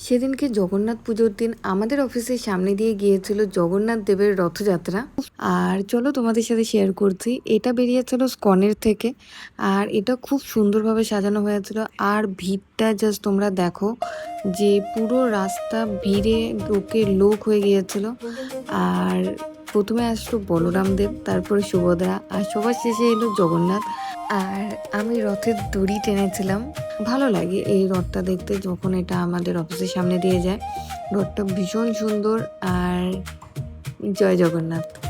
সেদিনকে জগন্নাথ পুজোর দিন আমাদের অফিসের সামনে দিয়ে গিয়েছিল জগন্নাথ দেবের রথযাত্রা। আর চলো তোমাদের সাথে শেয়ার করছি, এটা বেরিয়েছিল স্কনের থেকে। আর এটা খুব সুন্দরভাবে সাজানো হয়েছিল। আর ভিড়টা জাস্ট তোমরা দেখো, যে পুরো রাস্তা ভিড়ে লোক হয়ে গিয়েছিল। আর প্রথমে আসলো বলরাম দেব, তারপরে সুভদ্রা, আর সবার শেষে এলো জগন্নাথ। আর আমি রথের দড়ি টেনেছিলাম। ভালো লাগে এই রথটা দেখতে, যখন এটা আমাদের অফিসের সামনে দিয়ে যায়। রথটা ভীষণ সুন্দর। আর জয় জগন্নাথ।